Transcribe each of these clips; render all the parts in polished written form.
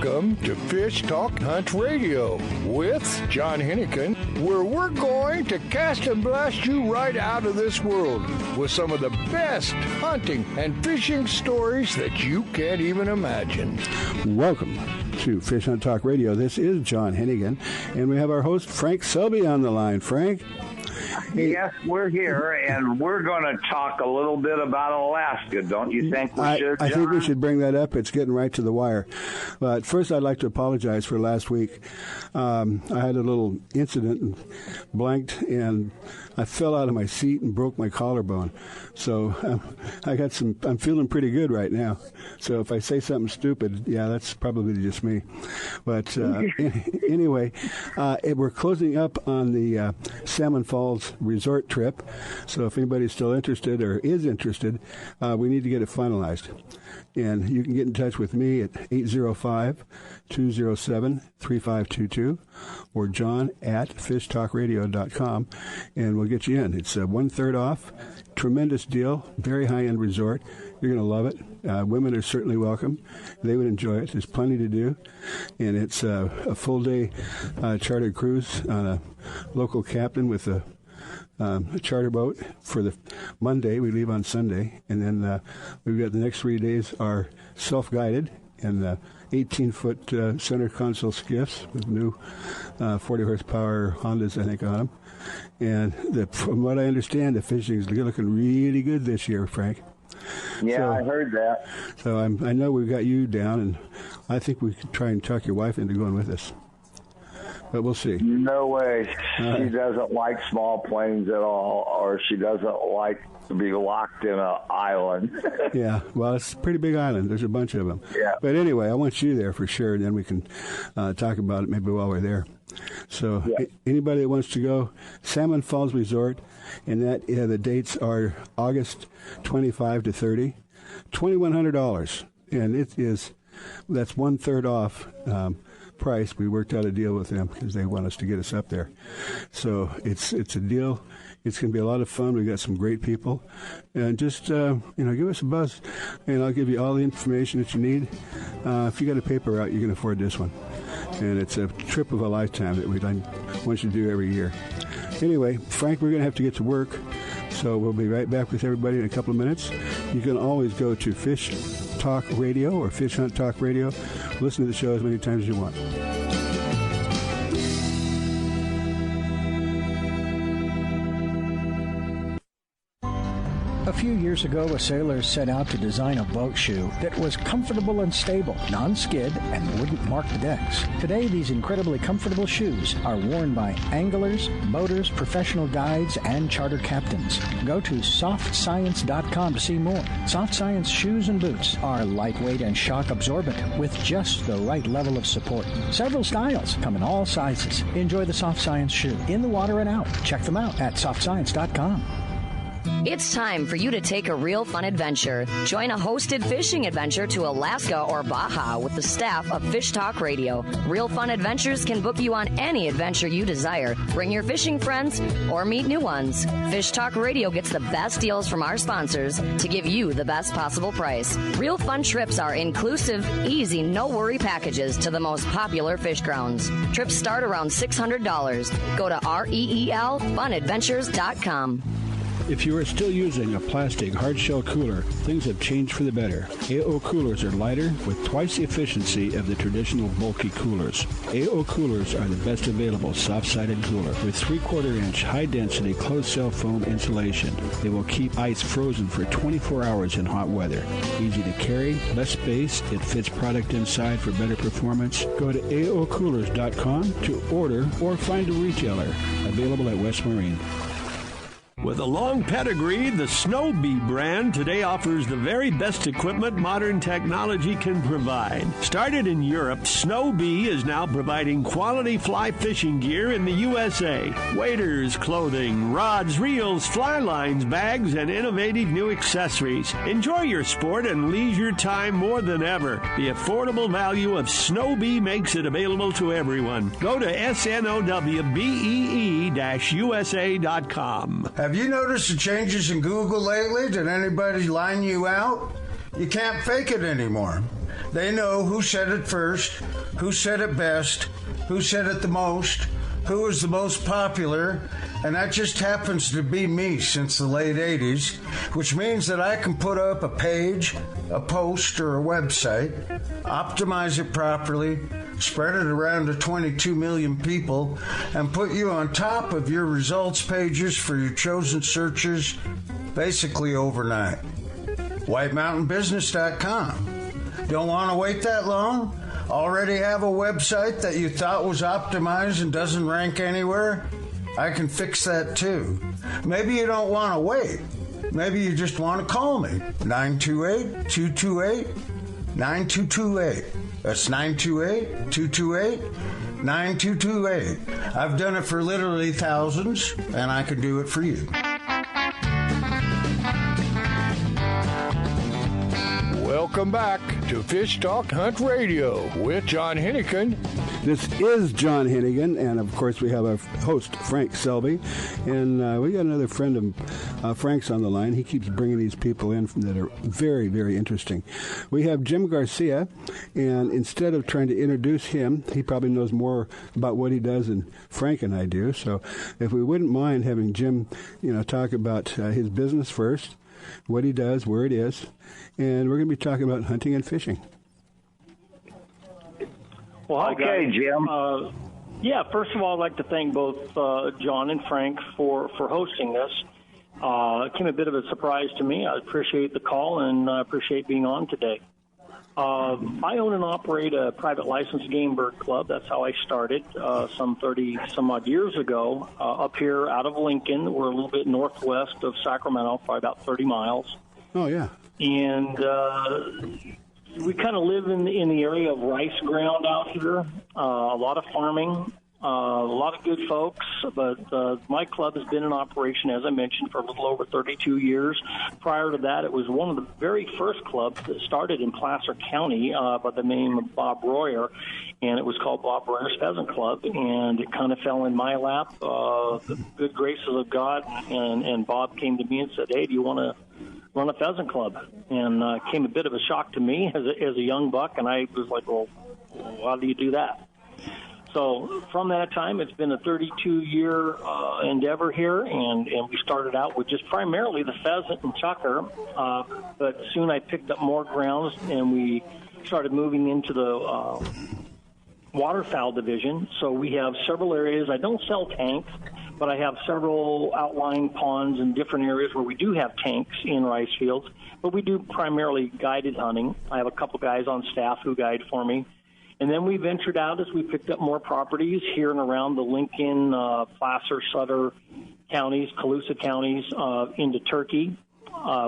Welcome to Fish Talk Hunt Radio with John Hennigan, where we're going to cast and blast you right out of this world with some of the best hunting and fishing stories that you can't even imagine. Welcome to Fish Hunt Talk Radio. This is John Hennigan, and we have our host, Frank Selby, on the line. Frank? Hey. Yes, we're here, and we're going to talk a little bit about Alaska. Don't you think we should, John? I think we should bring that up. It's getting right to the wire. But first, I'd like to apologize for last week. I had a little incident and blanked, and I fell out of my seat and broke my collarbone. So I'm feeling pretty good right now. So if I say something stupid, yeah, that's probably just me. But anyway, we're closing up on the Salmon Falls resort trip. So if anybody's still interested or is interested, we need to get it finalized. And you can get in touch with me at 805-207-3522 or John at fishtalkradio.com, and we'll get you in. It's 1/3 off. Tremendous deal. Very high-end resort. You're going to love it. Women are certainly welcome. They would enjoy it. There's plenty to do. And it's a full-day chartered cruise on a local captain with a charter boat for the Monday. We leave on Sunday. And then we've got the next 3 days are self-guided and 18-foot center console skiffs with new 40-horsepower Hondas, I think, on them. And from what I understand, the fishing is looking really good this year, Frank. Yeah, so, I heard that. So I know we've got you down, and I think we could try and talk your wife into going with us. But we'll see. No way. She doesn't like small planes at all, or she doesn't like to be locked in an island. Yeah, well, it's a pretty big island. There's a bunch of them. Yeah. But anyway, I want you there for sure, and then we can talk about it maybe while we're there. So anybody that wants to go, Salmon Falls Resort, and that the dates are August 25 to 30, $2,100, and that's 1/3 off price. We worked out a deal with them because they want us to get us up there. So it's a deal. It's going to be a lot of fun. We've got some great people, and just give us a buzz, and I'll give you all the information that you need. If you got a paper route, you can afford this one. And it's a trip of a lifetime that we want you to do every year. Anyway, Frank, we're going to have to get to work, so we'll be right back with everybody in a couple of minutes. You can always go to Fish Talk Radio or Fish Hunt Talk Radio. Listen to the show as many times as you want. A few years ago, a sailor set out to design a boat shoe that was comfortable and stable, non-skid, and wouldn't mark the decks. Today, these incredibly comfortable shoes are worn by anglers, boaters, professional guides, and charter captains. Go to softscience.com to see more. Soft Science shoes and boots are lightweight and shock absorbent with just the right level of support. Several styles come in all sizes. Enjoy the Soft Science shoe in the water and out. Check them out at softscience.com. It's time for you to take a real fun adventure. Join a hosted fishing adventure to Alaska or Baja with the staff of Fish Talk Radio. Real Fun Adventures can book you on any adventure you desire. Bring your fishing friends or meet new ones. Fish Talk Radio gets the best deals from our sponsors to give you the best possible price. Real Fun trips are inclusive, easy, no-worry packages to the most popular fish grounds. Trips start around $600. Go to REELfunadventures.com. If you are still using a plastic hard-shell cooler, things have changed for the better. AO coolers are lighter with twice the efficiency of the traditional bulky coolers. AO coolers are the best available soft-sided cooler with 3/4-inch high-density closed-cell foam insulation. They will keep ice frozen for 24 hours in hot weather. Easy to carry, less space, it fits product inside for better performance. Go to AOcoolers.com to order or find a retailer. Available at West Marine. With a long pedigree, the Snow Bee brand today offers the very best equipment modern technology can provide. Started in Europe, Snow Bee is now providing quality fly fishing gear in the USA. Waders, clothing, rods, reels, fly lines, bags, and innovative new accessories. Enjoy your sport and leisure time more than ever. The affordable value of Snow Bee makes it available to everyone. Go to snowbee-usa.com. Have you noticed the changes in Google lately? Did anybody line you out? You can't fake it anymore. They know who said it first, who said it best, who said it the most, who is the most popular, and that just happens to be me since the late 80s, which means that I can put up a page, a post, or a website, optimize it properly, spread it around to 22 million people, and put you on top of your results pages for your chosen searches basically overnight. WhiteMountainBusiness.com. Don't want to wait that long? Already have a website that you thought was optimized and doesn't rank anywhere? I can fix that too. Maybe you don't want to wait. Maybe you just want to call me. 928-228-9228. That's 928-228-9228. I've done it for literally thousands, and I can do it for you. Welcome back to Fish Talk Hunt Radio with John Hennigan. This is John Hennigan, and of course we have our host, Frank Selby. And we got another friend of Frank's on the line. He keeps bringing these people in that are very, very interesting. We have Jim Garcia, and instead of trying to introduce him, he probably knows more about what he does than Frank and I do. So if we wouldn't mind having Jim, talk about his business first, what he does, where it is, and we're going to be talking about hunting and fishing. Well, okay, Jim. First of all, I'd like to thank both John and Frank for hosting this. It came a bit of a surprise to me. I appreciate the call, and I appreciate being on today. I own and operate a private licensed game bird club. That's how I started some 30-some-odd years ago up here out of Lincoln. We're a little bit northwest of Sacramento, probably about 30 miles. Oh, yeah. And we kind of live in the area of rice ground out here, a lot of farming, a lot of good folks, but my club has been in operation, as I mentioned, for a little over 32 years. Prior to that, it was one of the very first clubs that started in Placer County by the name of Bob Royer, and it was called Bob Royer's Pheasant Club, and it kind of fell in my lap, the good graces of God, and Bob came to me and said, hey, do you want to run a pheasant club? And came a bit of a shock to me as a young buck, and I was like, well, how do you do that? So from that time, it's been a 32-year endeavor here, and we started out with just primarily the pheasant and chukar, but soon I picked up more grounds, and we started moving into the waterfowl division. So we have several areas. I don't sell tanks, but I have several outlying ponds in different areas where we do have tanks in rice fields, but we do primarily guided hunting. I have a couple guys on staff who guide for me. And then we ventured out as we picked up more properties here and around the Lincoln, Placer, Sutter counties, Colusa counties, into Turkey.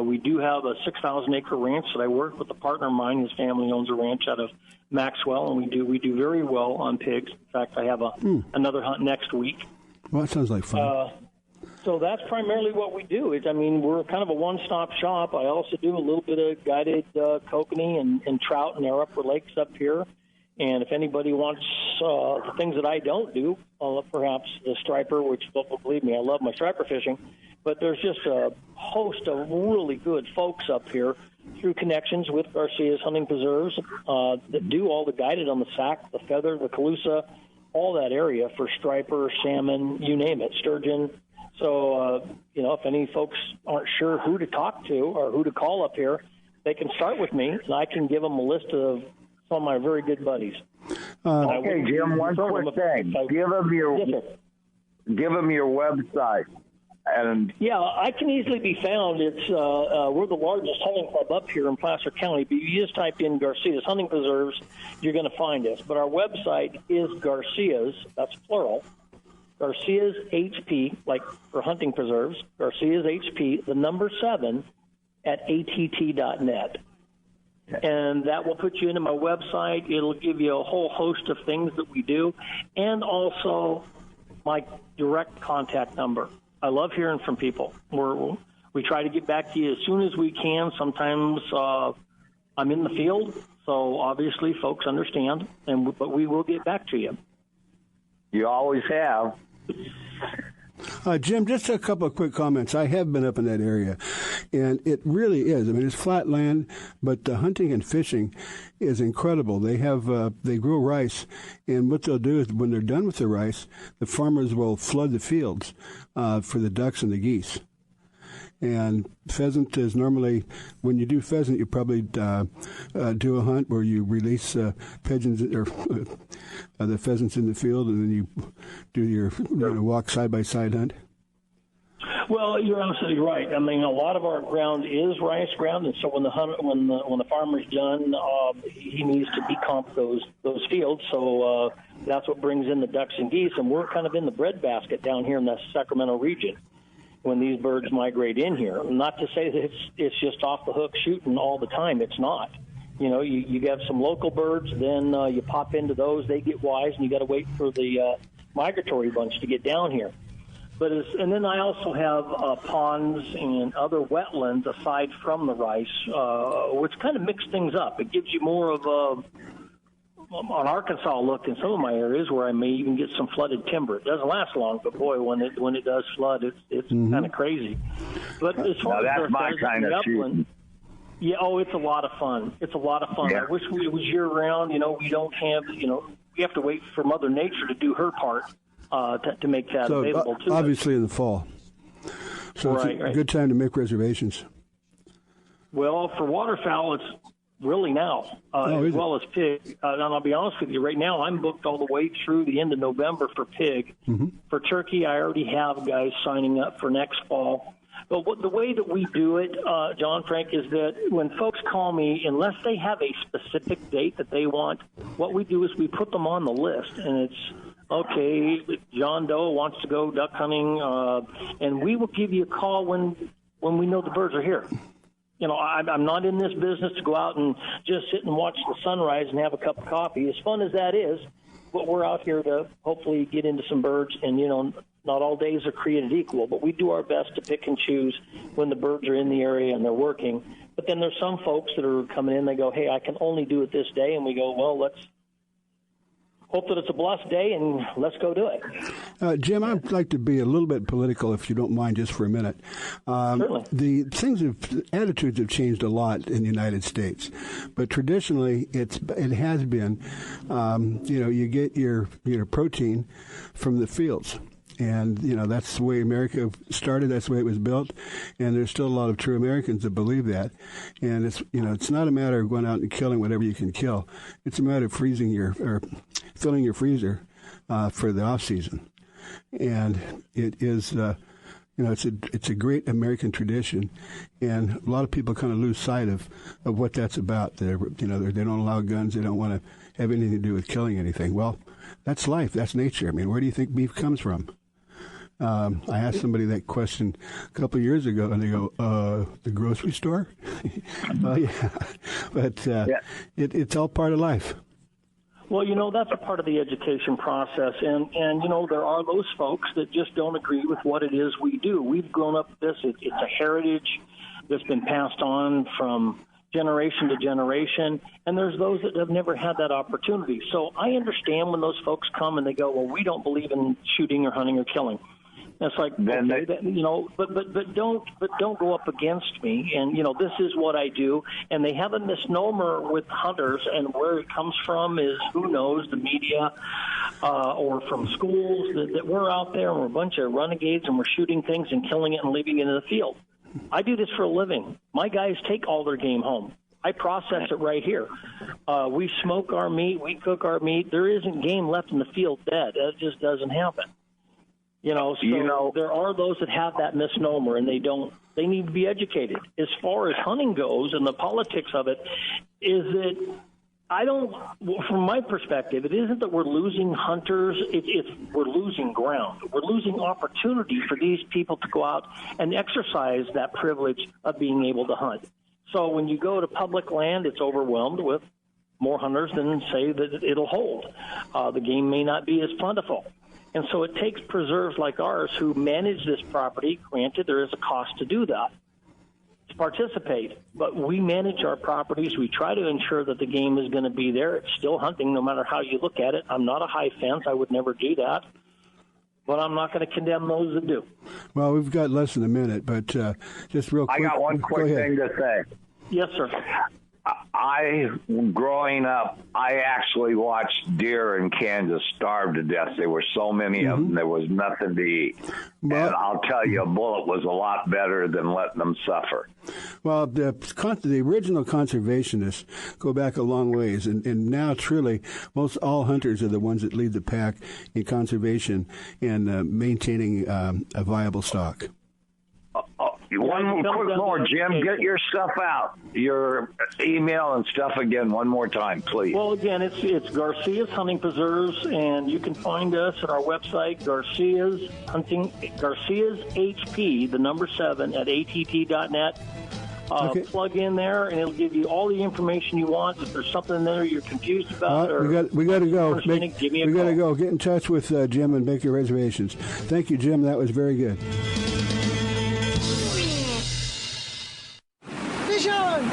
We do have a 6,000-acre ranch that I work with a partner of mine. His family owns a ranch out of Maxwell, and we do very well on pigs. In fact, I have another hunt next week. Well, that sounds like fun. So that's primarily what we do. We're kind of a one-stop shop. I also do a little bit of guided kokanee and trout in our upper lakes up here. And if anybody wants the things that I don't do, perhaps the striper, which, believe me, I love my striper fishing, but there's just a host of really good folks up here through connections with Garcia's Hunting Preserves that do all the guided on the Sac, the Feather, the Colusa, all that area for striper, salmon, you name it, sturgeon. So, if any folks aren't sure who to talk to or who to call up here, they can start with me, and I can give them a list of some of my very good buddies. Okay, Jim, one quick thing. Give them your website. And yeah, I can easily be found. It's we're the largest hunting club up here in Placer County. But you just type in Garcia's Hunting Preserves, you're going to find us. But our website is Garcia's, that's plural, Garcia's HP, like for hunting preserves, Garcia's HP, the number 7 at att.net. And that will put you into my website. It'll give you a whole host of things that we do, and also my direct contact number. I love hearing from people. We try to get back to you as soon as we can. Sometimes I'm in the field, so obviously folks understand, but we will get back to you. You always have. Jim, just a couple of quick comments. I have been up in that area, and it really is. I mean, it's flat land, but the hunting and fishing is incredible. They grow rice, and what they'll do is when they're done with the rice, the farmers will flood the fields for the ducks and the geese. And pheasant is normally, when you do pheasant, you probably do a hunt where you release pigeons or the pheasants in the field, and then you do your walk side-by-side hunt. Well, you're absolutely right. I mean, a lot of our ground is rice ground, and so when the farmer's done, he needs to decomp those fields. So that's what brings in the ducks and geese, and we're kind of in the breadbasket down here in the Sacramento region when these birds migrate in here. Not to say that it's just off the hook shooting all the time. It's not. You know, you have some local birds, then you pop into those, they get wise, and you got to wait for the migratory bunch to get down here. And then I also have ponds and other wetlands aside from the rice, which kind of mix things up. It gives you more of a, on Arkansas, look in some of my areas where I may even get some flooded timber. It doesn't last long, but boy, when it does flood, it's kind of crazy. But as far as that's my kind of shooting. Yeah, it's a lot of fun. It's a lot of fun. Yeah. I wish it was year round. You know, we don't have. You know, we have to wait for Mother Nature to do her part to make that available to us. Obviously in the fall. So it's a good time to make reservations. Well, for waterfowl, it's really now, as well as pig. And I'll be honest with you, right now I'm booked all the way through the end of November for pig. Mm-hmm. For turkey, I already have guys signing up for next fall. But the way that we do it, John Frank, is that when folks call me, unless they have a specific date that they want, what we do is we put them on the list. And it's, okay, John Doe wants to go duck hunting, and we will give you a call when we know the birds are here. You know, I'm not in this business to go out and just sit and watch the sunrise and have a cup of coffee. As fun as that is, but we're out here to hopefully get into some birds, and, you know, not all days are created equal, but we do our best to pick and choose when the birds are in the area and they're working. But then there's some folks that are coming in, they go, hey, I can only do it this day, and we go, well, let's hope that it's a blessed day, and let's go do it. Jim, I'd like to be a little bit political, if you don't mind, just for a minute. Certainly. The attitudes have changed a lot in the United States, but traditionally it has been, you get your protein from the fields. And, you know, that's the way America started. That's the way it was built. And there's still a lot of true Americans that believe that. And it's not a matter of going out and killing whatever you can kill. It's a matter of filling your freezer for the off season. And it is, it's a great American tradition. And a lot of people kind of lose sight of what that's about. They don't allow guns. They don't want to have anything to do with killing anything. Well, that's life. That's nature. I mean, where do you think beef comes from? I asked somebody that question a couple of years ago, and they go, the grocery store? Well, yeah. But it's all part of life. Well, you know, that's a part of the education process. And you know, there are those folks that just don't agree with what it is we do. We've grown up with this. It's a heritage that's been passed on from generation to generation, and there's those that have never had that opportunity. So I understand when those folks come and they go, well, we don't believe in shooting or hunting or killing. And it's like, okay, but don't go up against me. And, you know, this is what I do. And they have a misnomer with hunters, and where it comes from is, who knows, the media or from schools, that we're out there and we're a bunch of renegades and we're shooting things and killing it and leaving it in the field. I do this for a living. My guys take all their game home. I process it right here. We smoke our meat. We cook our meat. There isn't game left in the field dead. That just doesn't happen. You know, so there are those that have that misnomer, and they need to be educated. As far as hunting goes and the politics of it, is that from my perspective, it isn't that we're losing hunters, we're losing ground. We're losing opportunity for these people to go out and exercise that privilege of being able to hunt. So when you go to public land, it's overwhelmed with more hunters than, say, that it'll hold. The game may not be as plentiful. And so it takes preserves like ours who manage this property. Granted, there is a cost to do that, to participate. But we manage our properties. We try to ensure that the game is going to be there. It's still hunting no matter how you look at it. I'm not a high fence. I would never do that. but I'm not going to condemn those that do. Well, we've got less than a minute, but just real quick. I got one quick thing to say. Yes, sir. Growing up, I actually watched deer in Kansas starve to death. There were so many of them, there was nothing to eat. Well, and I'll tell you, a bullet was a lot better than letting them suffer. Well, the original conservationists go back a long ways, and now truly most all hunters are the ones that lead the pack in conservation and maintaining a viable stock. One quick more, Jim. Get your stuff out, your email and stuff again one more time, please. Well, again, it's Garcia's Hunting Preserves, and you can find us at our website, Garcia's HP, the number 7 at att.net. Okay. Plug in there, and it'll give you all the information you want. If there's something in there you're confused about, we got to go. Give me a call. We got to go. Get in touch with Jim and make your reservations. Thank you, Jim. That was very good.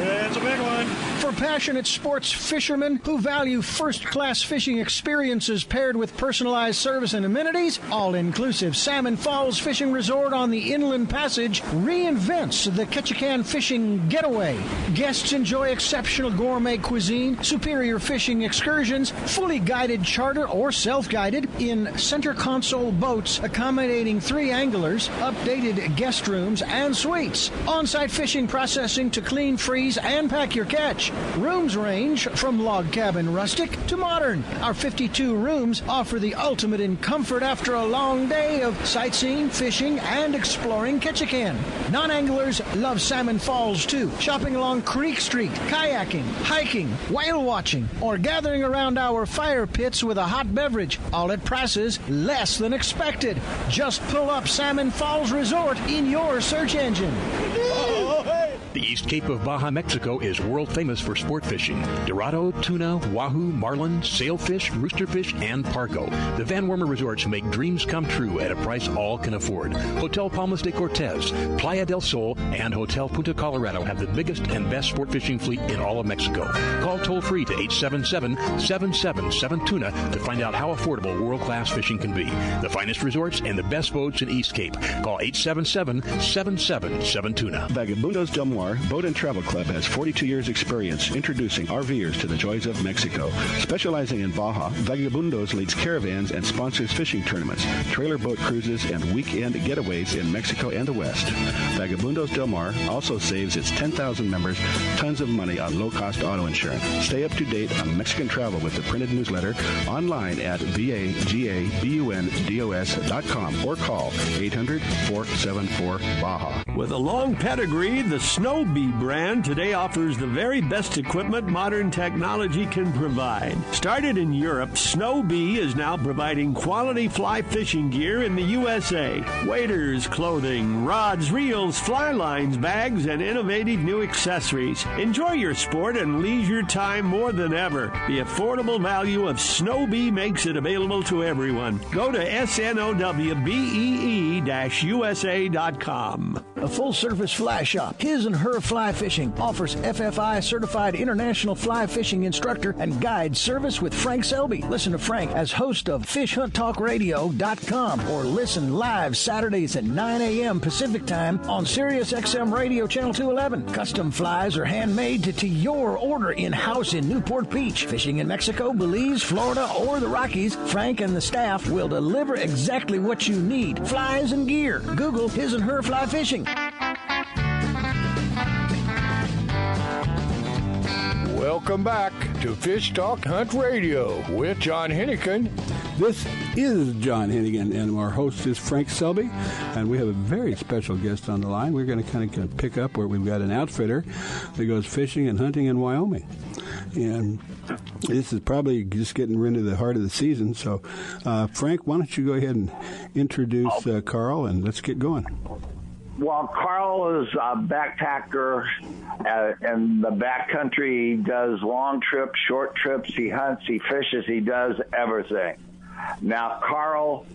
It's a big one. For passionate sports fishermen who value first-class fishing experiences paired with personalized service and amenities, all-inclusive Salmon Falls Fishing Resort on the Inland Passage reinvents the Ketchikan fishing getaway. Guests enjoy exceptional gourmet cuisine, superior fishing excursions, fully guided charter or self-guided in center console boats accommodating 3 anglers, updated guest rooms and suites, on-site fishing processing to clean, freeze, and pack your catch. Rooms range from log cabin rustic to modern. Our 52 rooms offer the ultimate in comfort after a long day of sightseeing, fishing, and exploring Ketchikan. Non-anglers love Salmon Falls too, shopping along Creek Street, kayaking, hiking, whale watching, or gathering around our fire pits with a hot beverage, all at prices less than expected. Just pull up Salmon Falls Resort in your search engine. The East Cape of Baja, Mexico is world famous for sport fishing. Dorado, tuna, wahoo, marlin, sailfish, roosterfish, and pargo. The Van Wormer resorts make dreams come true at a price all can afford. Hotel Palmas de Cortez, Playa del Sol, and Hotel Punta Colorado have the biggest and best sport fishing fleet in all of Mexico. Call toll-free to 877-777-TUNA to find out how affordable world-class fishing can be. The finest resorts and the best boats in East Cape. Call 877-777-TUNA. Vagabundos Del Mar Boat and Travel Club has 42 years experience introducing RVers to the joys of Mexico. Specializing in Baja, Vagabundos leads caravans and sponsors fishing tournaments, trailer boat cruises, and weekend getaways in Mexico and the West. Vagabundos Del Mar also saves its 10,000 members tons of money on low-cost auto insurance. Stay up to date on Mexican travel with the printed newsletter online at vagabundos.com or call 800-474-BAJA. With a long pedigree, the Snow Bee brand today offers the very best equipment modern technology can provide. Started in Europe, Snow Bee is now providing quality fly fishing gear in the USA. Waders, clothing, rods, reels, fly lines, bags, and innovative new accessories. Enjoy your sport and leisure time more than ever. The affordable value of Snow Bee makes it available to everyone. Go to snowbee-usa.com. A full-service fly shop, His and Her Fly Fishing, offers FFI-certified international fly fishing instructor and guide service with Frank Selby. Listen to Frank as host of FishHuntTalkRadio.com or listen live Saturdays at 9 a.m. Pacific Time on Sirius XM Radio Channel 211. Custom flies are handmade to your order in-house in Newport Beach. Fishing in Mexico, Belize, Florida, or the Rockies, Frank and the staff will deliver exactly what you need. Flies and gear. Google His and Her Fly Fishing. Welcome back to Fish Talk Hunt Radio with John Hennigan. This is John Hennigan, and our host is Frank Selby, and we have a very special guest on the line. We're going to kind of pick up where we've got an outfitter that goes fishing and hunting in Wyoming. And this is probably just getting into the heart of the season. So, Frank, why don't you go ahead and introduce Carl, and let's get going. Well, Carl is a backpacker in the backcountry. He does long trips, short trips. He hunts, he fishes, he does everything. Now, Carl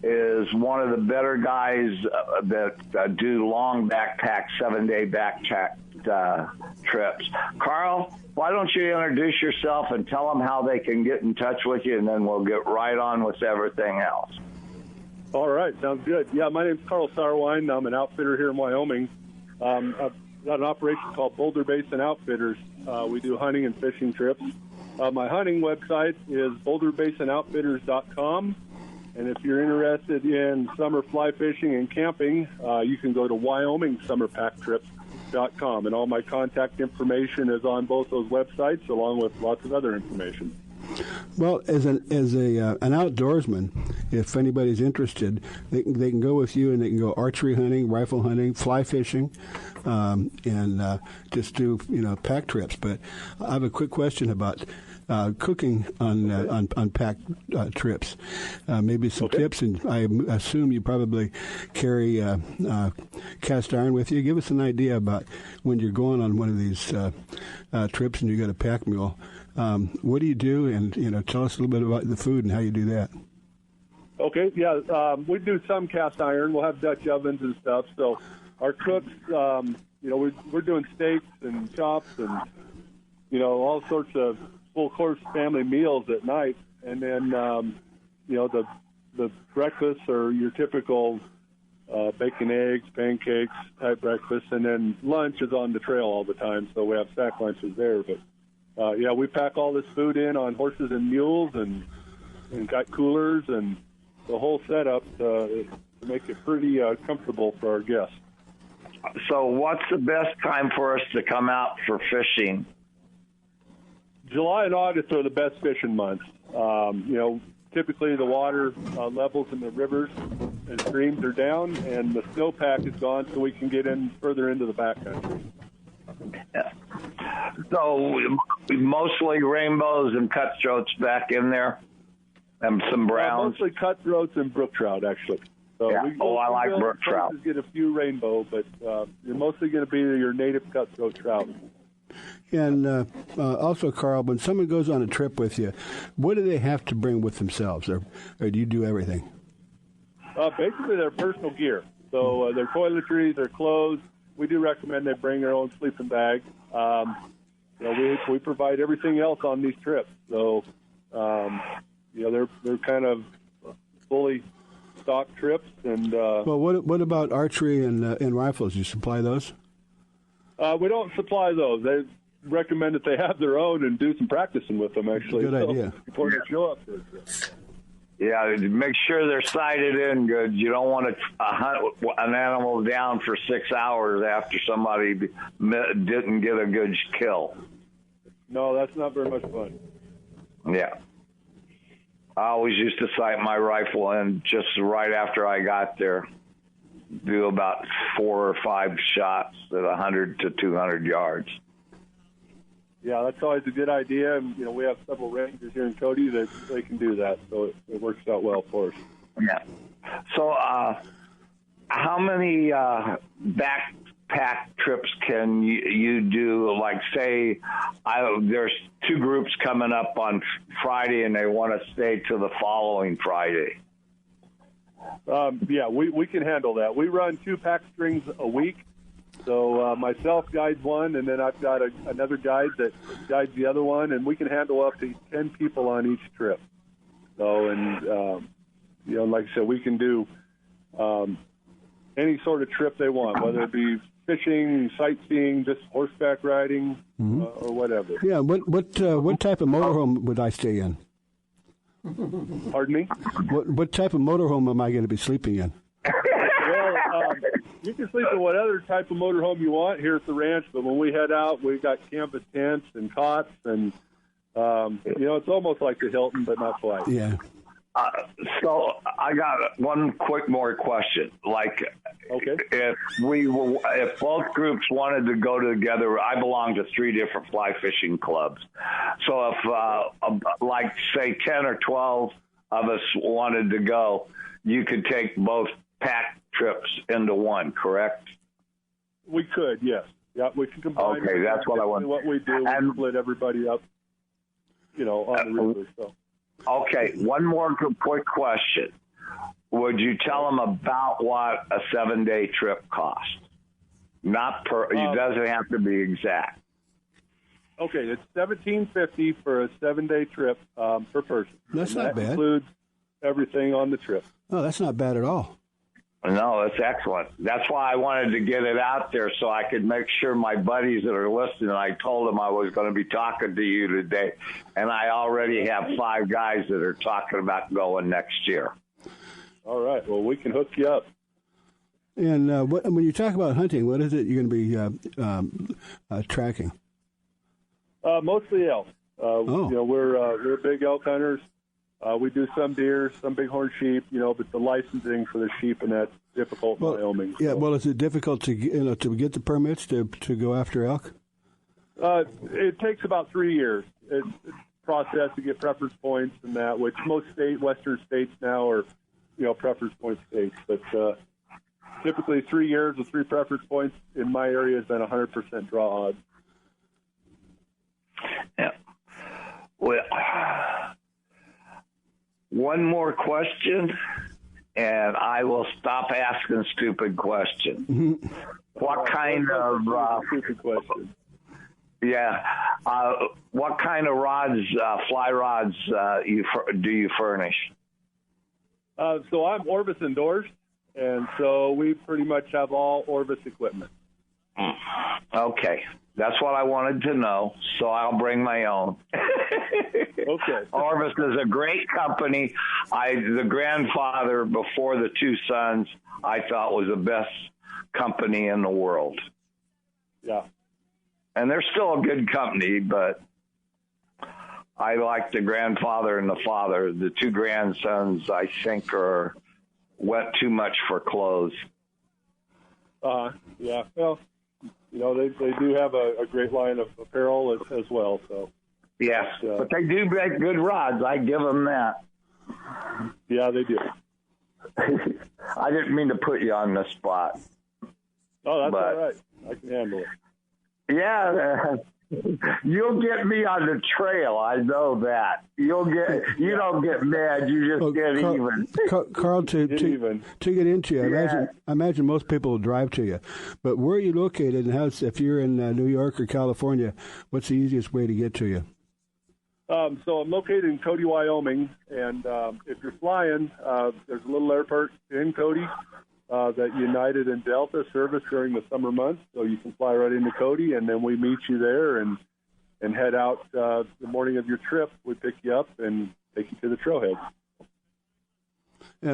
is one of the better guys that do long backpack, 7-day backpack trips. Carl, why don't you introduce yourself and tell them how they can get in touch with you, and then we'll get right on with everything else. All right, sounds good. Yeah, my name's Carl Sarwine. I'm an outfitter here in Wyoming. I've got an operation called Boulder Basin Outfitters. We do hunting and fishing trips. My hunting website is boulderbasinoutfitters.com. And if you're interested in summer fly fishing and camping, you can go to WyomingSummerPackTrips.com. And all my contact information is on both those websites, along with lots of other information. Well, as an outdoorsman, if anybody's interested, they can go with you, and they can go archery hunting, rifle hunting, fly fishing, and just do pack trips. But I have a quick question about cooking on pack trips. Maybe some tips, and I assume you probably carry cast iron with you. Give us an idea about when you're going on one of these trips and you got a pack mule. What do you do? And tell us a little bit about the food and how you do that. Okay, yeah, we do some cast iron. We'll have Dutch ovens and stuff. So our cooks, we're doing steaks and chops and all sorts of full course family meals at night, and then the breakfast or your typical bacon, eggs, pancakes type breakfast, and then lunch is on the trail all the time. So we have sack lunches there, but. We pack all this food in on horses and mules and got coolers and the whole setup to make it pretty comfortable for our guests. So what's the best time for us to come out for fishing? July and August are the best fishing months. Typically the water levels in the rivers and streams are down and the snowpack is gone, so we can get in further into the backcountry. Yeah. So mostly rainbows and cutthroats back in there, and some browns. Mostly cutthroats and brook trout, actually. So yeah. I like brook trout. Get a few rainbow, but you're mostly going to be your native cutthroat trout. And also, Carl, when someone goes on a trip with you, what do they have to bring with themselves, or do you do everything? Basically, their personal gear. So their toiletries, their clothes. We do recommend they bring their own sleeping bag. We provide everything else on these trips. So, they're kind of fully stocked trips. And well, what about archery and rifles? You supply those? We don't supply those. They recommend that they have their own and do some practicing with them. Actually, good idea. Before they show up. Yeah, make sure they're sighted in good. You don't want to hunt an animal down for 6 hours after somebody didn't get a good kill. No, that's not very much fun. Yeah. I always used to sight my rifle in just right after I got there. Do about 4 or 5 shots at 100 to 200 yards. Yeah, that's always a good idea. And, we have several rangers here in Cody that they can do that, so it works out well for us. Yeah. So how many backpack trips can you do? Like, say, there's 2 groups coming up on Friday, and they want to stay till the following Friday. We can handle that. We run 2 pack strings a week. So myself guides one, and then I've got another guide that guides the other one, and we can handle up to 10 people on each trip. So, like I said, we can do any sort of trip they want, whether it be fishing, sightseeing, just horseback riding, or whatever. Yeah. What type of motorhome would I stay in? Pardon me? What type of motorhome am I going to be sleeping in? You can sleep in whatever type of motorhome you want here at the ranch, but when we head out, we've got canvas tents and cots, and it's almost like the Hilton, but not quite. Yeah. So I got one more question. Like, okay, if both groups wanted to go together, I belong to 3 different fly fishing clubs. So if, say, 10 or 12 of us wanted to go, you could take both pack trips into one, correct? We could, yes. Yeah, we can combine. Okay, that's what I want. What we do, we split everybody up, on the river. So. Okay, one more quick question. Would you tell them about what a 7-day trip costs? Not per. It doesn't have to be exact. Okay, it's $1,750 for a 7-day trip per person. That's not bad. everything on the trip. Oh, that's not bad at all. No, it's excellent. That's why I wanted to get it out there so I could make sure my buddies that are listening, I told them I was going to be talking to you today, and I already have 5 guys that are talking about going next year. All right. Well, we can hook you up. And when you talk about hunting, what is it you're going to be tracking? Mostly elk. We're big elk hunters. We do some deer, some bighorn sheep, but the licensing for the sheep and that's difficult in Wyoming. Yeah, well, is it difficult to get the permits to go after elk? It takes about 3 years. It's a process to get preference points and that, which most western states now are, preference point states. But typically 3 years with 3 preference points in my area has been 100% draw odds. Yeah. Well, one more question, and I will stop asking stupid questions. Mm-hmm. What kind of stupid question? Yeah. What kind of rods, fly rods, do you furnish? So I'm Orvis endorsed, and so we pretty much have all Orvis equipment. Okay. That's what I wanted to know, so I'll bring my own. Okay. Orvis is a great company. The grandfather before the 2 sons, I thought was the best company in the world. Yeah. And they're still a good company, but I like the grandfather and the father. The 2 grandsons, I think, went too much for clothes. Yeah. Well, they do have a great line of apparel as well. So. Yes, but they do make good rods. I give them that. Yeah, they do. I didn't mean to put you on the spot. Oh, that's all right. I can handle it. Yeah, you'll get me on the trail. I know that. You don't get mad. You just get even. Carl, to get into you, I imagine most people will drive to you. But where are you located, and if you're in New York or California, what's the easiest way to get to you? So I'm located in Cody, Wyoming, and if you're flying, there's a little airport in Cody that United and Delta service during the summer months, so you can fly right into Cody, and then we meet you there and head out the morning of your trip. We pick you up and take you to the trailhead.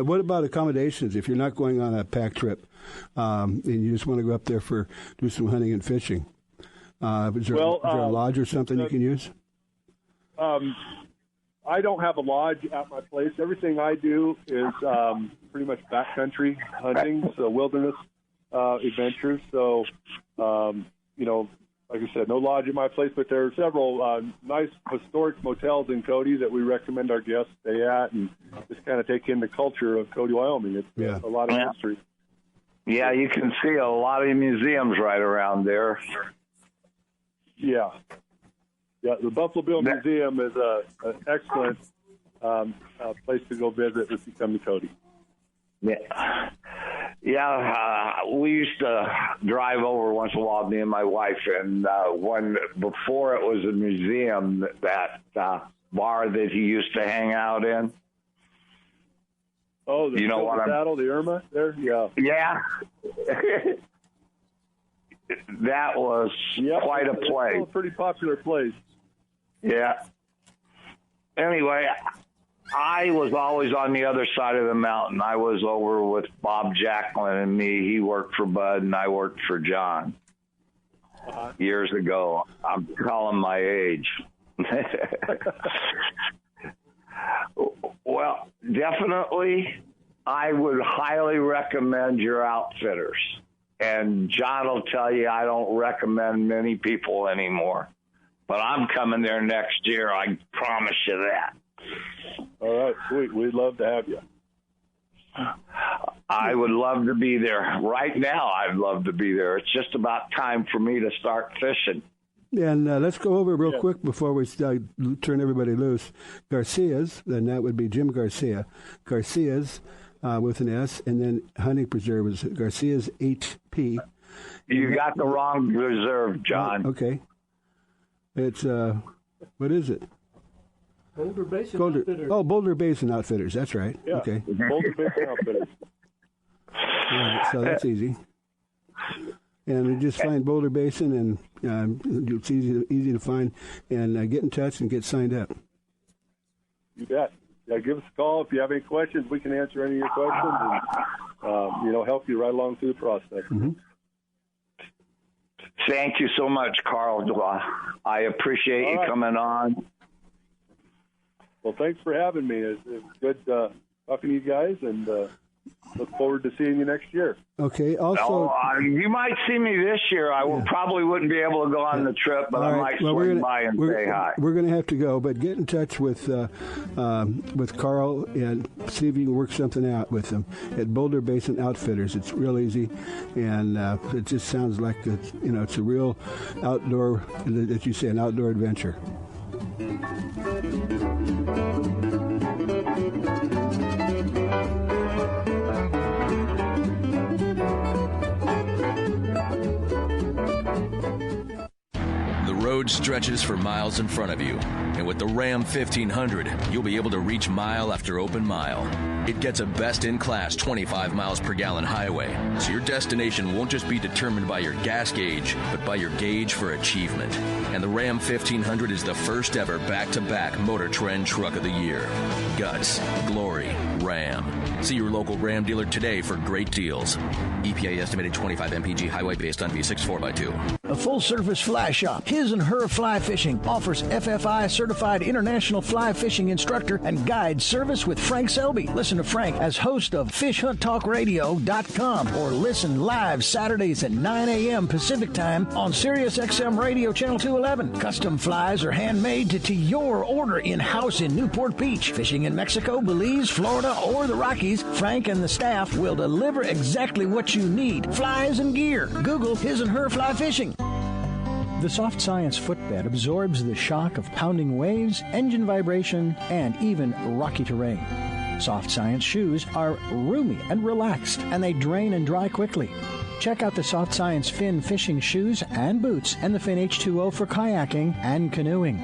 What about accommodations if you're not going on a pack trip and you just want to go up there do some hunting and fishing? Is there a lodge or something you can use? I don't have a lodge at my place. Everything I do is pretty much backcountry hunting, so wilderness adventures. So, like I said, no lodge at my place, but there are several nice historic motels in Cody that we recommend our guests stay at and just kind of take in the culture of Cody, Wyoming. It's a lot of history. Yeah, you can see a lot of museums right around there. Yeah. Yeah, the Buffalo Bill Museum is an excellent place to go visit if you come to Cody. Yeah, we used to drive over once in a while, me and my wife, and before it was a museum, that bar that he used to hang out in. Oh, the Saddle, the Irma there? Yeah. Yeah. That was quite a place. It's a pretty popular place. Yeah. Anyway, I was always on the other side of the mountain. I was over with Bob Jacklin and me. He worked for Bud, and I worked for John years ago. I'm calling my age. Well, definitely, I would highly recommend your outfitters. And John will tell you I don't recommend many people anymore. But I'm coming there next year. I promise you that. All right, sweet. We'd love to have you. I would love to be there. Right now, I'd love to be there. It's just about time for me to start fishing. And let's go over real quick before we turn everybody loose. Garcia's, and that would be Jim Garcia. Garcia's with an S, and then Hunting Preserve is Garcia's HP. You got the wrong reserve, John. Okay. It's, what is it? Boulder Basin Outfitters. Oh, Boulder Basin Outfitters. That's right. Yeah, okay. Boulder Basin Outfitters. Right, so that's easy. And you just find Boulder Basin, and it's easy to find. And get in touch and get signed up. You bet. Yeah, give us a call if you have any questions. We can answer any of your questions and help you right along through the process. Mm-hmm. Thank you so much, Carl. I appreciate you coming on. Well, thanks for having me. It's good talking to you guys, and look forward to seeing you next year. Okay. Also, you might see me this year. I probably wouldn't be able to go on the trip, but I might swing by and say hi. We're going to have to go, but get in touch with Carl and see if you can work something out with them at Boulder Basin Outfitters. It's real easy, and it just sounds like it's a real outdoor, as you say, an outdoor adventure. The road stretches for miles in front of you, and with the Ram 1500, you'll be able to reach mile after open mile. It gets a best-in-class 25 miles per gallon highway, so your destination won't just be determined by your gas gauge, but by your gauge for achievement. And the Ram 1500 is the first ever back-to-back Motor Trend Truck of the Year. Guts, glory, Ram. See your local Ram dealer today for great deals. EPA estimated 25 mpg highway based on V6 4x2. A full-service fly shop, His and Her Fly Fishing, offers FFI-certified international fly fishing instructor and guide service with Frank Selby. Listen to Frank as host of FishHuntTalkRadio.com or listen live Saturdays at 9 a.m. Pacific Time on Sirius XM Radio Channel 211. Custom flies are handmade to your order in-house in Newport Beach. Fishing in Mexico, Belize, Florida, or the Rockies, Frank and the staff will deliver exactly what you need. Flies and gear. Google His and Her Fly Fishing. The Soft Science footbed absorbs the shock of pounding waves, engine vibration, and even rocky terrain. Soft Science shoes are roomy and relaxed, and they drain and dry quickly. Check out the Soft Science Fin fishing shoes and boots and the Fin H2O for kayaking and canoeing.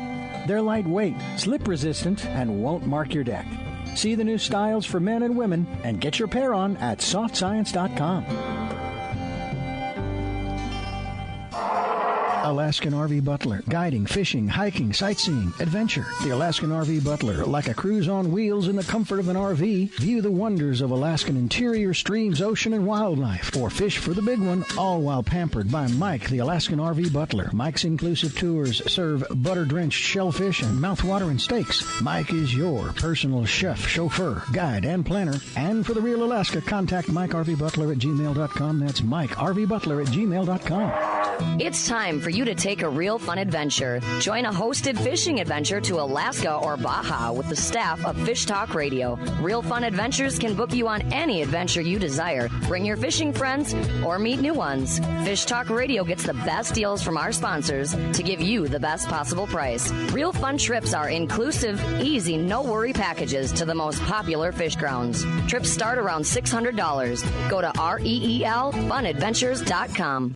They're lightweight, slip-resistant, and won't mark your deck. See the new styles for men and women and get your pair on at softscience.com. Alaskan RV Butler. Guiding, fishing, hiking, sightseeing, adventure. The Alaskan RV Butler. Like a cruise on wheels in the comfort of an RV, view the wonders of Alaskan interior, streams, ocean, and wildlife. Or fish for the big one, all while pampered by Mike, the Alaskan RV Butler. Mike's inclusive tours serve butter-drenched shellfish and mouth-watering steaks. Mike is your personal chef, chauffeur, guide, and planner. And for the real Alaska, contact MikeRVButler at gmail.com. That's MikeRVButler at gmail.com. It's time for you to take a real fun adventure. Join a hosted fishing adventure to Alaska or Baja with the staff of Fish Talk Radio. Real Fun Adventures can book you on any adventure you desire. Bring your fishing friends or meet new ones. Fish Talk Radio gets the best deals from our sponsors to give you the best possible price. Real Fun trips are inclusive, easy, no-worry packages to the most popular fish grounds. Trips start around $600. Go to REELFunadventures.com.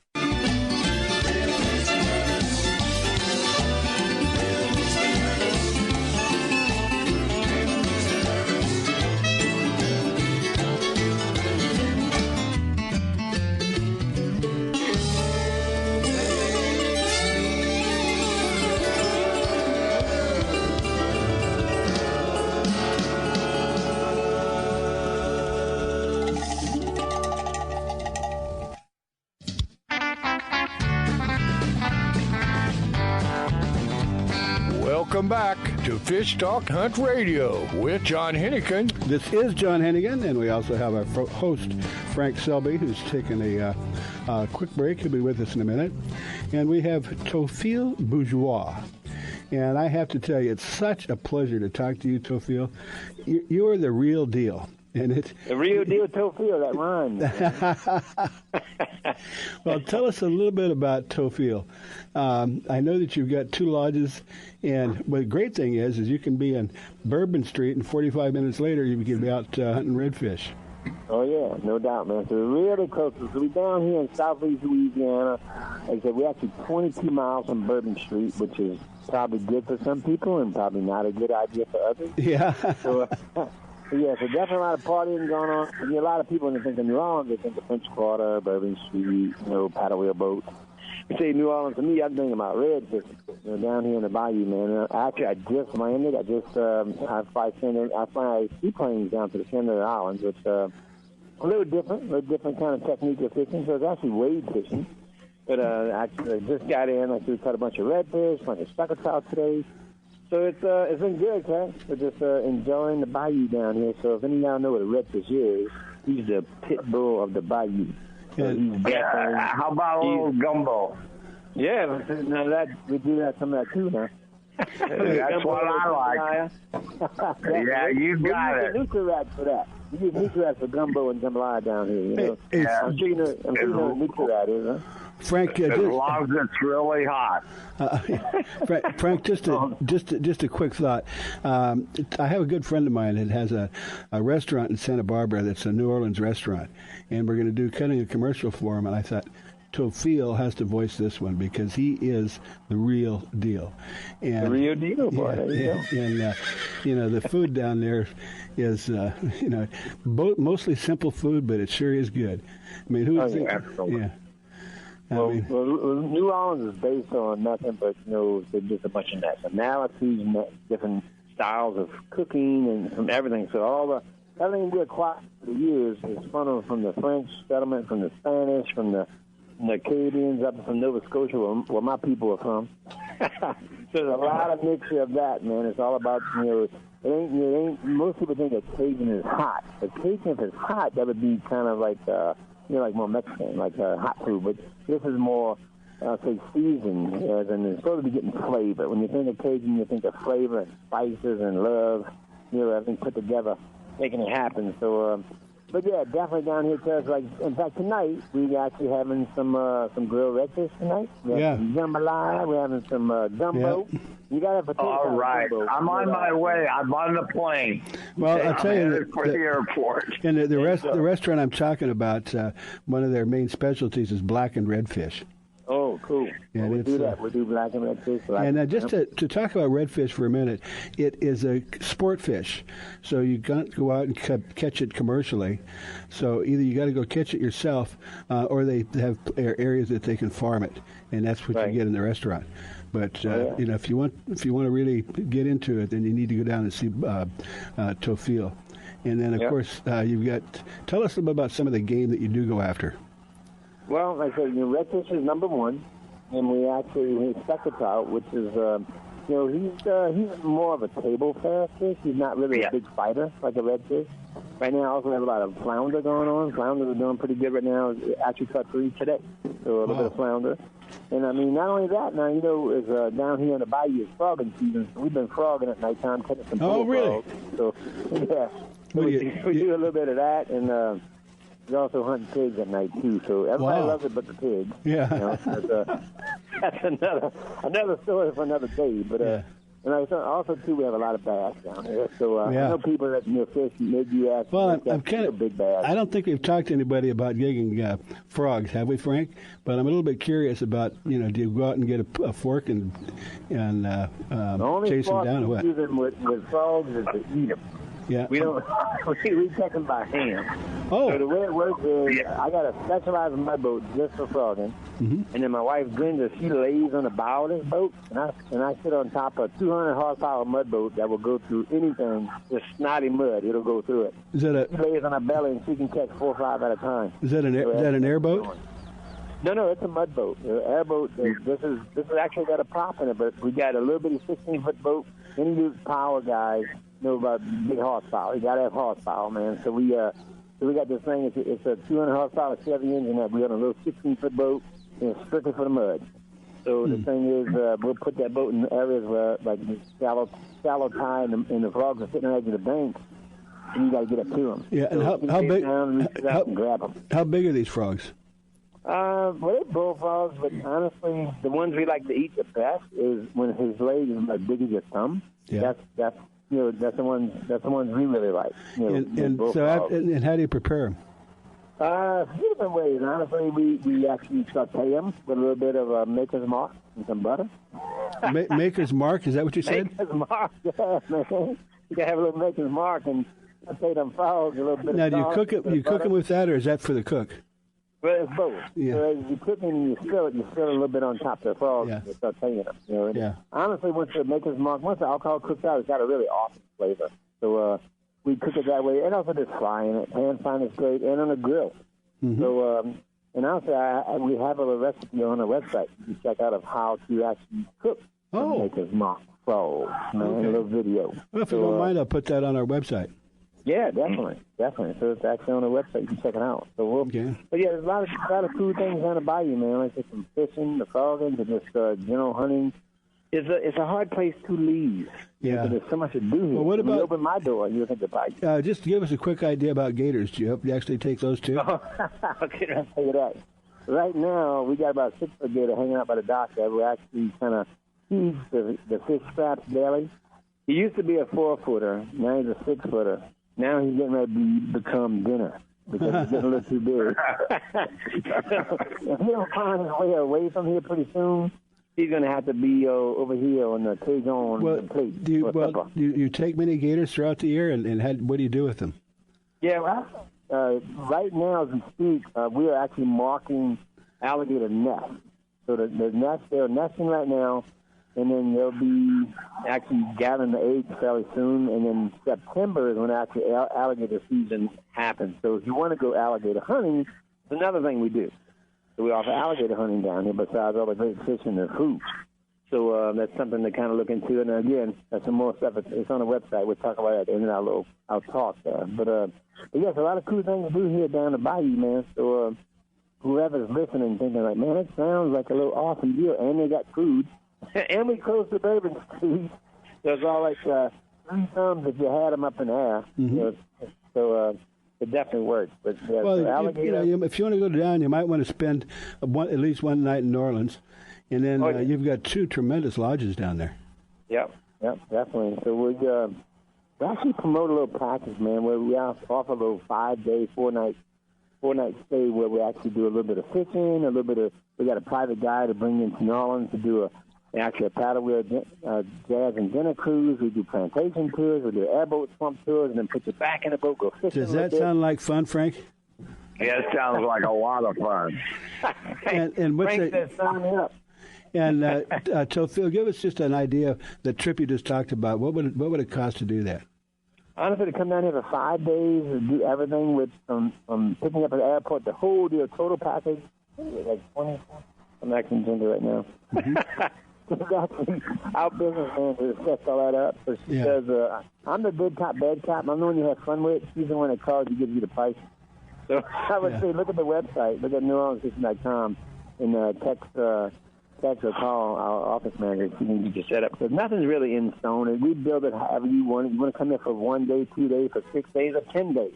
Welcome back to Fish Talk Hunt Radio with John Hennigan. This is John Hennigan, and we also have our host, Frank Selby, who's taking a quick break. He'll be with us in a minute. And we have Tofil Bourgeois. And I have to tell you, it's such a pleasure to talk to you, Tofil. You are the real deal. And it's the real deal, Tofil, that runs. Well, tell us a little bit about Tofil. I know that you've got two lodges, and the great thing is you can be in Bourbon Street, and 45 minutes later you can be out hunting redfish. Oh, yeah, no doubt, man. So we're really close. So we're down here in southeast Louisiana. Like I said, we're actually 22 miles from Bourbon Street, which is probably good for some people and probably not a good idea for others. Yeah. So, yeah, so definitely a lot of partying going on. And a lot of people, when they think of New Orleans, they think of French Quarter, Bourbon Street, paddle wheel boats. You say New Orleans, to me, I'm thinking about redfish. Down here in the bayou, man. Actually, I just landed. I fly seaplanes down to the center of the islands, which a little different kind of technique of fishing. So it's actually wade fishing. But actually, I just got in. We caught a bunch of redfish, a bunch of sucker trout today. So it's been good, man. We're just enjoying the bayou down here. So if any of y'all know what a redfish is, he's the pit bull of the bayou. So how about a little gumbo? Yeah, we do some of that too, man. That's what I like. Yeah, you got it. We use Nutrirac for that. We use Nutrirac for gumbo and jambalaya down here. I'm sure you know what Nutrirac is, huh? Frank, as long as it's really hot. Frank, just a quick thought. I have a good friend of mine that has a restaurant in Santa Barbara that's a New Orleans restaurant, and we're going to do cutting a commercial for him. And I thought, Tofil has to voice this one because he is the real deal. And, the real deal, boy. And the food down there is mostly simple food, but it sure is good. I mean, who would think? Yeah. Well, New Orleans is based on nothing but just a bunch of nationalities and different styles of cooking and from everything. So everything we acquired for the years is from the French settlement, from the Spanish, from the Acadians up from Nova Scotia, where my people are from. So there's a lot of mixture of that, man. It's all about it ain't. Most people think that Cajun is hot. But Cajun, if it's hot, that would be kind of like like more Mexican, like hot food. But this is more, say, seasoned, and it's supposed to be getting flavor. When you think of Cajun, you think of flavor and spices and love, everything put together, making it happen. So. But yeah, definitely down here, cause in fact tonight we're actually having some grilled redfish tonight. We're having jambalaya. We're having some gumbo. Yeah. You got to have all right. Gumbo. I'm on my way. I'm on the plane. Well, I'll tell you for the airport. And the restaurant I'm talking about, one of their main specialties is blackened redfish. Oh, cool. Yeah, we do that. We do black and redfish. And just to talk about redfish for a minute, it is a sport fish. So you can't go out and catch it commercially. So either you got to go catch it yourself, or they have areas that they can farm it, and that's what you get in the restaurant. But if you want to really get into it, then you need to go down and see Tofil. And then of course you've got. Tell us a little bit about some of the game that you do go after. Well, like I said, redfish is number one, and we speckled trout, which is, he's more of a table fare fish. He's not really a big fighter like a redfish. Right now, I also have a lot of flounder going on. Flounders are doing pretty good right now. Actually caught 3 today, so a little bit of flounder. And I mean, not only that, now is down here in the bayou is frogging season. So we've been frogging at nighttime, catching some really? frogs. So we do a little bit of that, and. We also hunt pigs at night too, so everybody loves it but the pigs. Yeah, that's another story for another day. But and also too, we have a lot of bass down here. So I know people that fish maybe ask. Well, I'm kind of big bass. I don't think we've talked to anybody about gigging frogs, have we, Frank? But I'm a little bit curious about do you go out and get a fork and chase them down or what? The only fork we use them with frogs is to eat them. Yeah. We don't. We catch them by hand. Oh. So the way it works is, I got a specialized mud boat just for frogging, and then my wife Glenda, she lays on the bow of this boat, and I sit on top of a 200 horsepower mud boat that will go through anything, just snotty mud. It'll go through it. Is that she lays on her belly, and she can catch 4 or 5 at a time. Is that an airboat? No, it's a mud boat. Airboat. This is actually got a prop in it, but we got a little bitty 16-foot boat. Any of these power guys know about big horsepower. You got to have horsepower, man. So we got this thing. It's a 200 horsepower Chevy engine that we got a little 16-foot boat, and it's strictly for the mud. So the thing is, we'll put that boat in areas where like shallow tide, and the frogs are sitting on the edge of the bank, and you got to get up to them. Yeah, and so how big? And grab them. How big are these frogs? Well, they're bullfrogs, but honestly, the ones we like to eat the best is when his leg is as big as your thumb. Yeah. That's that's the ones we really like. And how do you prepare them? Different ways. Honestly, we actually saute them with a little bit of Maker's Mark and some butter. Maker's Mark? Is that what you said? Maker's Mark, yeah, man. You can have a little Maker's Mark and saute them fowls, a little bit now, of do you cook it? You cook them with that, or is that for the cook? Well, it's both. Yeah. So as you cook it and you spill it a little bit on top of the frogs and you start sauteing them. And honestly, once the Maker's Mark, once the alcohol cooks out, it's got a really awesome flavor. So we cook it that way, and also just frying it. Pan frying is great, and on a grill. Mm-hmm. So, and also we have a recipe on our website you can check out of how to actually cook Maker's Mark frogs, a little video. Well, if you don't mind, I'll put that on our website. Yeah, definitely. So it's actually on the website. You can check it out. So but yeah, there's a lot of cool things on the bayou, man. Like some fishing, the frogging, and just general hunting. It's a hard place to leave. Yeah, there's so much to do here. Well, what about? When you open my door, you look at the bayou. Just give us a quick idea about gators. Do you actually take those too? Okay, I'll tell you that. Right now, we got about a 6-foot gator hanging out by the dock there. We actually kind of feed the fish traps daily. He used to be a 4-footer. Now he's a 6-footer. Now he's getting ready to become dinner because he's getting a little too big. If he don't find his way away from here pretty soon, he's going to have to be over here on the cage on the plate. Do you take many gators throughout the year, and what do you do with them? Yeah, right now, as we speak, we are actually marking alligator nests. So the nests, they're nesting right now, and then they'll be actually gathering the eggs fairly soon, and then September is when actually alligator season happens. So if you want to go alligator hunting, it's another thing we do. So we offer alligator hunting down here besides all the great fish and their food. So that's something to kind of look into. And again, that's some more stuff. It's on the website. We'll talk about it in our talk there. But yes, a lot of cool things to do here down the bayou, man. So whoever's listening thinking like, man, it sounds like a little awesome deal. And they got food. And we close to Bourbon Street. There's all like 3 thumbs if you had them up in the air. Mm-hmm. So it definitely works. But alligator, if you want to go down, you might want to spend at least one night in New Orleans, and then you've got 2 tremendous lodges down there. Yep, definitely. So we actually promote a little package, man, where we offer a little 5-day, 4-night stay where we actually do a little bit of fishing, we got a private guy to bring into New Orleans to do a paddle wheel jazz and dinner cruise. We do plantation tours. We do airboat swamp tours, and then put you back in the boat, go fishing. Does that sound like fun, Frank? Yeah, it sounds like a lot of fun. and what's Frank said, sign me up. And so, Phil, give us just an idea of the trip you just talked about. What would it cost to do that? Honestly, to come down here for 5 days and do everything with from picking up at the airport, the whole deal, total package, like 20. I'm actually into right now. Mm-hmm. Our businessman has set all that up. So she says, I'm the good cop, bad cop. I'm the one you have fun with. She's the one that calls you, gives you the price. So I would say look at the website, look at NewOrleansFishing.com, and text or call our office manager if you need to get set up. Because nothing's really in stone. We build it however you want it. You want to come there for 1 day, 2 days, for 6 days, or 10 days.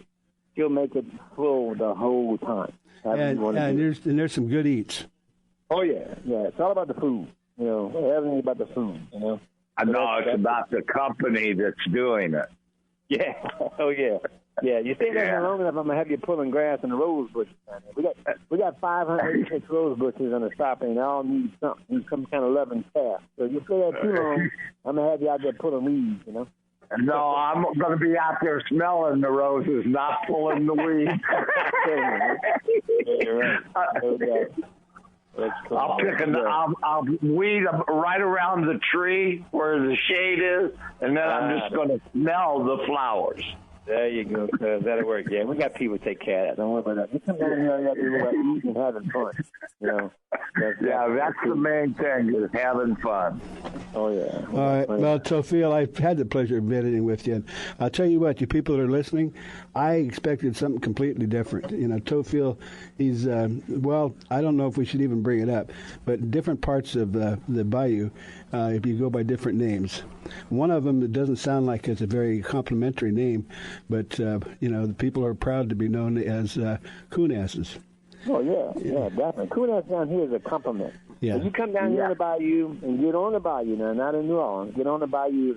You'll make it full the whole time. And there's some good eats. Oh, yeah. It's all about the food. Everything about the food, No, it's about the company that's doing it. Yeah. Oh, yeah. Yeah, you stay there long enough, I'm going to have you pulling grass in the rose bushes. We got 586 rose bushes on the stop, and they all need something, some kind of loving care. So if you stay there too long, I'm going to have you out there pulling weeds, No, I'm going to be out there smelling the roses, not pulling the weeds. Yeah, you're right. Okay. I'll weed right around the tree where the shade is, and then I'm just going to smell the flowers. There you go, cuz. That'll work. Yeah, we got people to take care of that. Don't worry about that. You come down here, you got people eating and having fun. That's the main thing, is having fun. Oh, yeah. All right. Well, Phil, I've had the pleasure of visiting with you. And I'll tell you what, you people that are listening, I expected something completely different. Tophil, he's, I don't know if we should even bring it up, but different parts of the bayou, if you go by different names. One of them, it doesn't sound like it's a very complimentary name, but, the people are proud to be known as coonasses. Oh, yeah, definitely. Coonass down here is a compliment. Yeah. When you come down here on the bayou and get on the bayou now, not in New Orleans, get on the bayou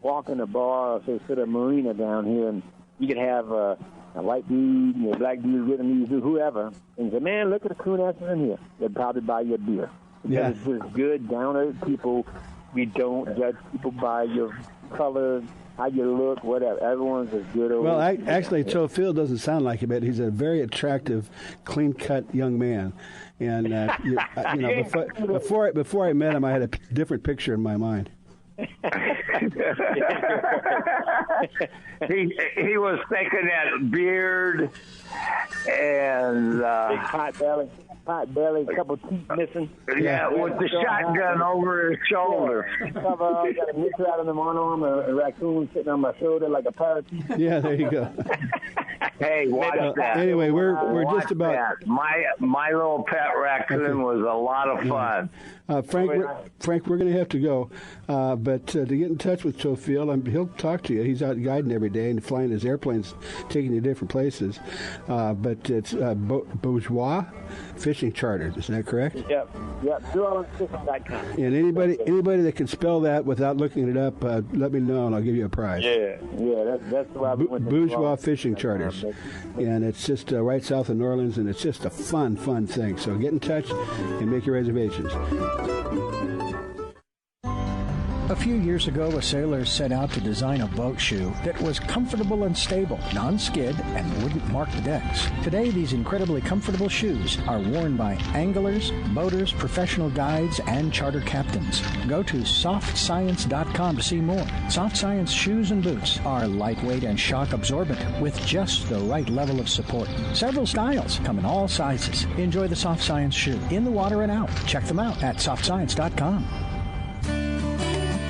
walk in a bar or say sit at a marina down here, and you could have a white dude, a black dude, Vietnamese dude, whoever, and say, man, look at the coon asses in here. They'd probably buy you a beer. Because it's just good, down-to-earth people. We don't judge people by your color, how you look, whatever. Everyone's as good over. Well, actually, Theophile doesn't sound like it, but he's a very attractive, clean-cut young man. And before I met him, I had a different picture in my mind. He was thinking that beard and big pot belly, a couple teeth missing. Yeah, with the shotgun over his shoulder. Got a mixer out on one arm, a raccoon sitting on my shoulder like a parakeet. Yeah, there you go. Hey, watch that. Anyway, we're just about that. My little pet raccoon was a lot of fun. Frank, we're going to have to go, but to get in touch with Theophile, he'll talk to you. He's out guiding every day and flying his airplanes, taking you to different places. But it's Bourgeois Fishing Charters, isn't that correct? Yep. NewOrleansFishing.com. And anybody that can spell that without looking it up, let me know and I'll give you a prize. Yeah, that's why we went to Bourgeois Fishing Charters, and it's just right south of New Orleans, and it's just a fun thing. So get in touch and make your reservations. A few years ago, a sailor set out to design a boat shoe that was comfortable and stable, non-skid, and wouldn't mark the decks. Today, these incredibly comfortable shoes are worn by anglers, boaters, professional guides, and charter captains. Go to SoftScience.com to see more. Soft Science shoes and boots are lightweight and shock absorbent with just the right level of support. Several styles come in all sizes. Enjoy the Soft Science shoe in the water and out. Check them out at SoftScience.com.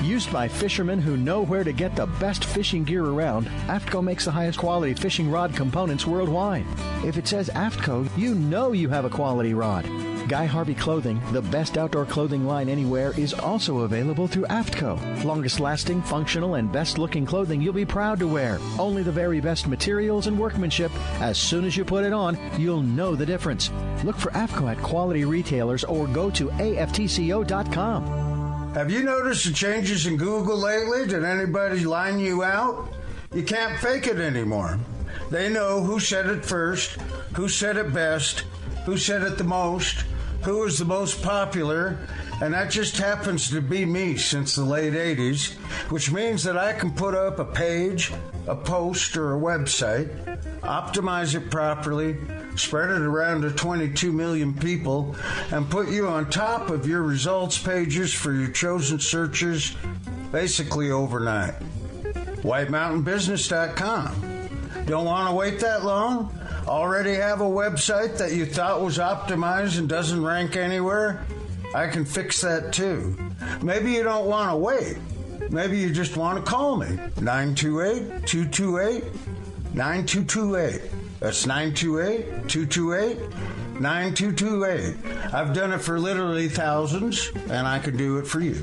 Used by fishermen who know where to get the best fishing gear around, AFTCO makes the highest quality fishing rod components worldwide. If it says AFTCO, you know you have a quality rod. Guy Harvey Clothing, the best outdoor clothing line anywhere, is also available through AFTCO. Longest lasting, functional, and best looking clothing you'll be proud to wear. Only the very best materials and workmanship. As soon as you put it on, you'll know the difference. Look for AFTCO at quality retailers or go to aftco.com. Have you noticed the changes in Google lately? Did anybody line you out? You can't fake it anymore. They know who said it first, who said it best, who said it the most, who is the most popular, and that just happens to be me since the late 80s, which means that I can put up a page, a post, or a website, optimize it properly, spread it around to 22 million people, and put you on top of your results pages for your chosen searches basically overnight. WhiteMountainBusiness.com. Don't want to wait that long? Already have a website that you thought was optimized and doesn't rank anywhere? I can fix that too. Maybe you don't want to wait. Maybe you just want to call me. 928-228-9228. That's 928-228-9228. I've done it for literally thousands, and I can do it for you.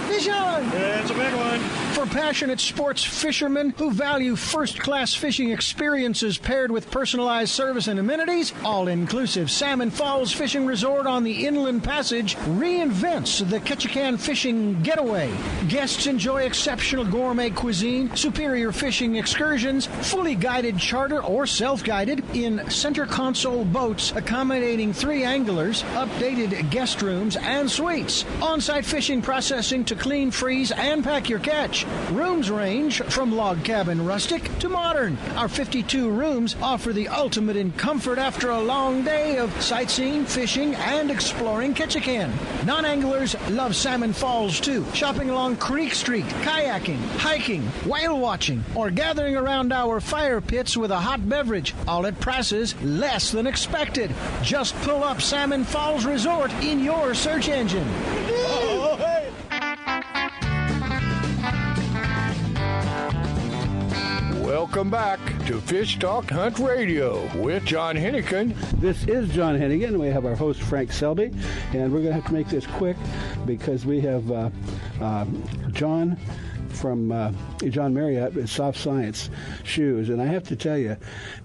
Fish on! It's a big one. For passionate sports fishermen who value first-class fishing experiences paired with personalized service and amenities, all-inclusive Salmon Falls Fishing Resort on the Inland Passage reinvents the Ketchikan fishing getaway. Guests enjoy exceptional gourmet cuisine, superior fishing excursions, fully guided charter or self-guided in center console boats accommodating 3 anglers, updated guest rooms and suites, on-site fishing processing to clean, freeze, and pack your catch. Rooms range from log cabin rustic to modern. Our 52 rooms offer the ultimate in comfort after a long day of sightseeing, fishing, and exploring Ketchikan. Non-anglers love Salmon Falls too, shopping along Creek Street, kayaking, hiking, whale watching, or gathering around our fire pits with a hot beverage, all at prices less than expected. Just pull up Salmon Falls Resort in your search engine. Oh, hey. Welcome back to Fish Talk Hunt Radio with John Hennigan. This is John Hennigan. We have our host, Frank Selby, and we're going to have to make this quick because we have John from John Marriott at Soft Science Shoes. And I have to tell you,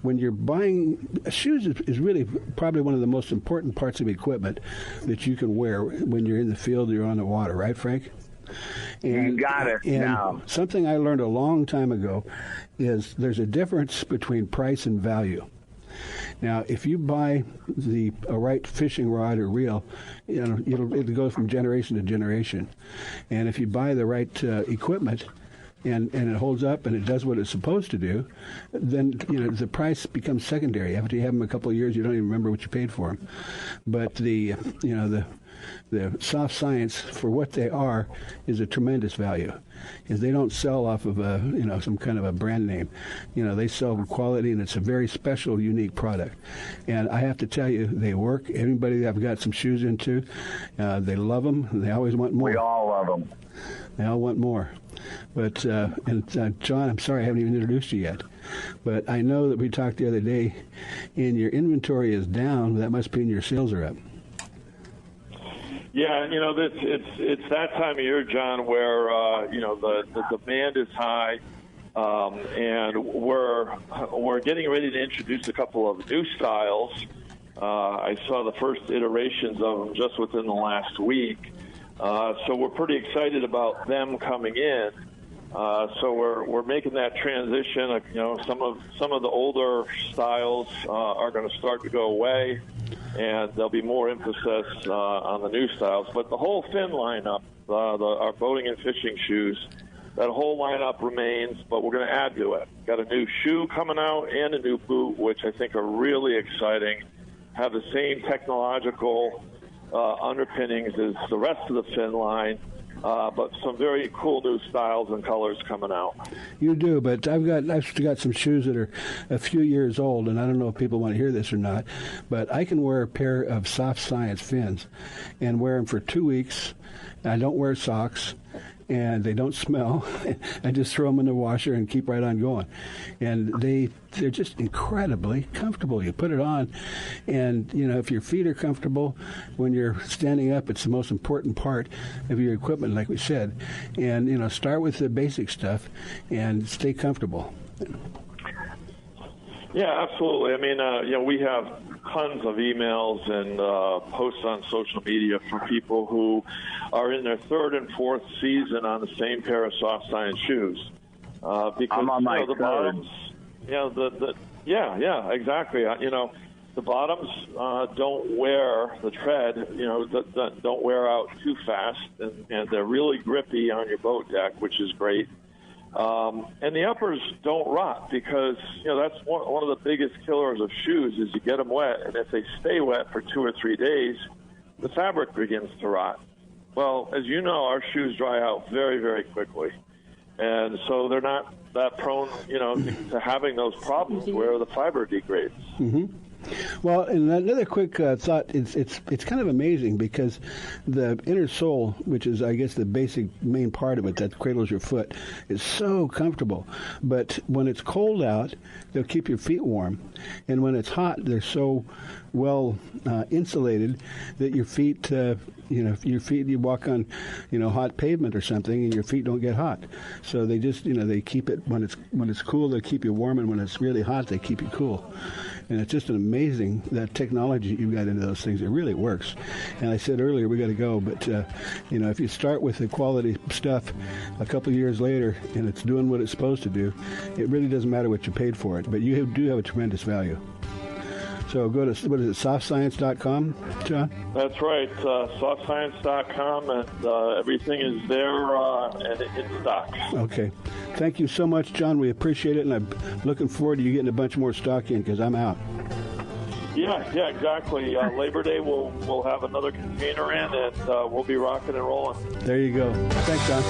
when you're buying shoes is really probably one of the most important parts of equipment that you can wear when you're in the field or you're on the water, right, Frank? You got it. And now, something I learned a long time ago is there's a difference between price and value. Now, if you buy a right fishing rod or reel, it'll go from generation to generation. And if you buy the right equipment, and it holds up and it does what it's supposed to do, then the price becomes secondary. After you have them a couple of years, you don't even remember what you paid for them. But the Soft Science, for what they are, is a tremendous value. Because they don't sell off of some kind of a brand name. They sell quality, and it's a very special, unique product. And I have to tell you, they work. Everybody that I've got some shoes into, they love them. And they always want more. We all love them. They all want more. But John, I'm sorry I haven't even introduced you yet. But I know that we talked the other day, and your inventory is down. That must mean your sales are up. Yeah, it's that time of year, John, where the demand is high, and we're getting ready to introduce a couple of new styles. I saw the first iterations of them just within the last week. So we're pretty excited about them coming in. So we're making that transition. Some of the older styles are going to start to go away, and there'll be more emphasis on the new styles. But the whole Finn lineup, our boating and fishing shoes, that whole lineup remains, but we're going to add to it. Got a new shoe coming out and a new boot, which I think are really exciting. Have the same technological underpinnings as the rest of the Finn line, but some very cool new styles and colors coming out. You do, but I've got some shoes that are a few years old, and I don't know if people want to hear this or not, but I can wear a pair of Soft Science Fins and wear them for 2 weeks. I don't wear socks, and they don't smell. I just throw them in the washer and keep right on going. And they're just incredibly comfortable. You put it on, and, if your feet are comfortable when you're standing up, it's the most important part of your equipment, like we said. And, start with the basic stuff and stay comfortable. Yeah, absolutely. I mean, we have tons of emails and posts on social media from people who are in their third and fourth season on the same pair of Soft Science shoes. Because I'm on my the bottoms, exactly. The bottoms don't wear the tread, don't wear out too fast, and they're really grippy on your boat deck, which is great. And the uppers don't rot, because that's one of the biggest killers of shoes is you get them wet, and if they stay wet for 2 or 3 days, the fabric begins to rot. Well, as you know, our shoes dry out very, very quickly, and so they're not that prone, to having those problems where the fiber degrades. Mm-hmm. Well, and another quick thought, it's kind of amazing because the inner sole, which is, I guess, the basic main part of it that cradles your foot, is so comfortable. But when it's cold out, they'll keep your feet warm. And when it's hot, they're so well insulated that your feet, you walk on, hot pavement or something, and your feet don't get hot. So they just, they keep it, when it's cool, they keep you warm, and when it's really hot, they keep you cool. And it's just amazing that technology you've got into those things. It really works. And I said earlier, we got to go, but if you start with the quality stuff a couple of years later and it's doing what it's supposed to do, it really doesn't matter what you paid for it. But you do have a tremendous value. So go to, softscience.com, John? That's right, softscience.com, and everything is there and in stock. Okay. Thank you so much, John. We appreciate it, and I'm looking forward to you getting a bunch more stock in, because I'm out. Yeah, exactly. Labor Day, we'll have another container in, and we'll be rocking and rolling. There you go. Thanks, John.